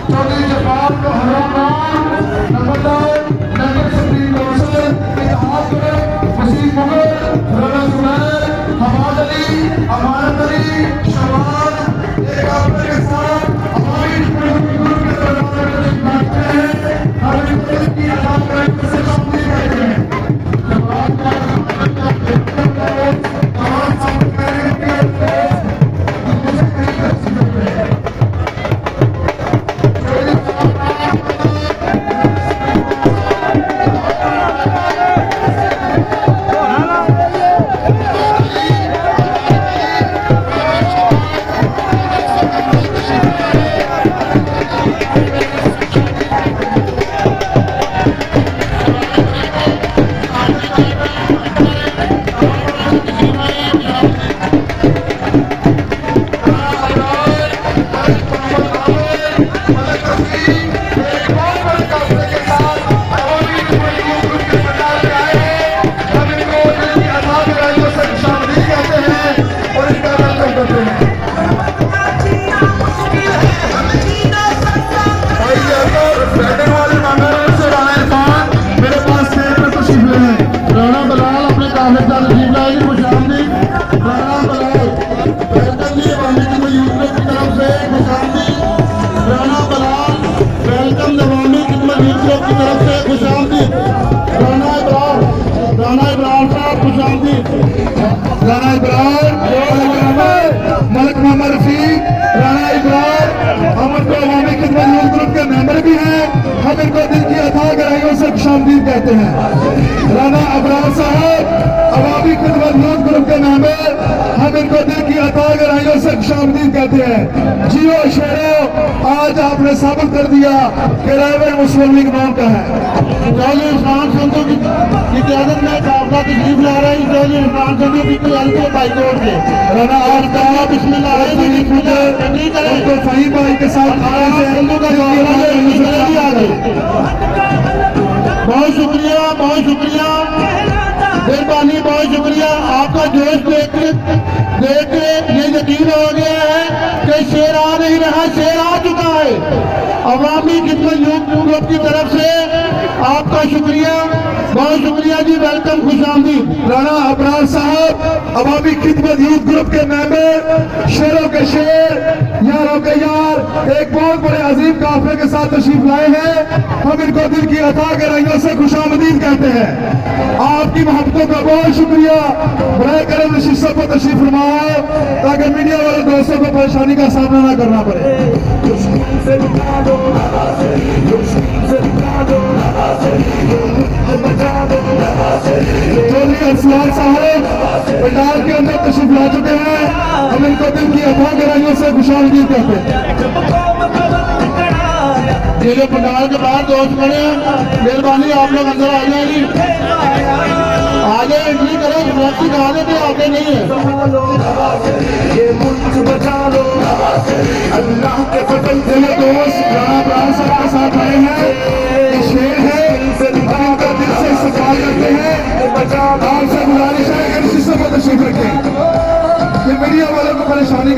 चौधरी जफार को हराम नंबरदार नगर supreme council इत्तेहाद वसीम मुगल राना जुबैर हमाद अली अमानत अली शबाज एक आपके के साथ हमारी ग्रुप के दरबार में बैठते हैं हम इनकी अदा करने से शामिल करते हैं जवाब का तमाम सामने के राना इब्रार मलक मोहम्मद रफीक राना इब्रार हम इनको अवामी खिदमत यूथ ग्रुप के मेंबर भी हैं हम इनको दिल की अथाह गहराइयों से खुशामदीद कहते हैं राना इब्रार साहब अवामी खिदमत यूथ ग्रुप के मेंबर हम इनको दिल की अथाह गहराइयों से खुशामदीद कहते हैं जियो शेरो आज आपने साबित कर दिया कि रायवर मुस्लिम लीग नाम का है चौधरी इरफान संधू की क़यादत में काफिला तशरीफ ला रहे हैं चौधरी इरफान संधू की क़यादत में बाइकोट से राना आज कहा बिस्मिल्लाह उनको फहीम भाई के साथ बहुत शुक्रिया मेहरबानी बहुत शुक्रिया आपका जोश देख के ये यकीन हो गया है कि शेर आ नहीं रहा शेर आ चुका है अवामी खिदमत यूथ ग्रुप की तरफ से आपका शुक्रिया बहुत शुक्रिया जी वेलकम खुशामदीद राना अबरार साहब अवामी खिदमत यूथ ग्रुप के मेंबर शेरों के शेर यारों के यार एक बहुत बड़े अजीम काफिले के साथ तशरीफ लाए हैं हम इनको दिल की अता गहराइयों से खुशामदीद कहते हैं आपकी मोहब्बतों का बहुत शुक्रिया बड़े करम नशीसों को तशरीफ फरमाओ ताकि मीडिया वाले दोस्तों को परेशानी का सामना न करना पड़े चौधरी अरसलान साहब पंडाल के अंदर तशरीफ ला चुके हैं हम इनको दिल की अथाह गहराइयों से खुशामदीद कहते हैं ये जो पंडाल के बाहर दोस्त खड़े हैं मेहरबानी आप लोग अंदर आ जाए जी आगे एंट्री करें सुरक्षित कहा देते आगे नहीं है ये मुल्क बचा लो अल्लाह के फजल से दोस्त राना इब्रार साहब के साथ आए हैं ये शेर है इनका दिल से इस्तकबाल करते हैं आपसे गुजारिश है कि इसी से तशरीफ रखें ये मीडिया वालों को परेशानी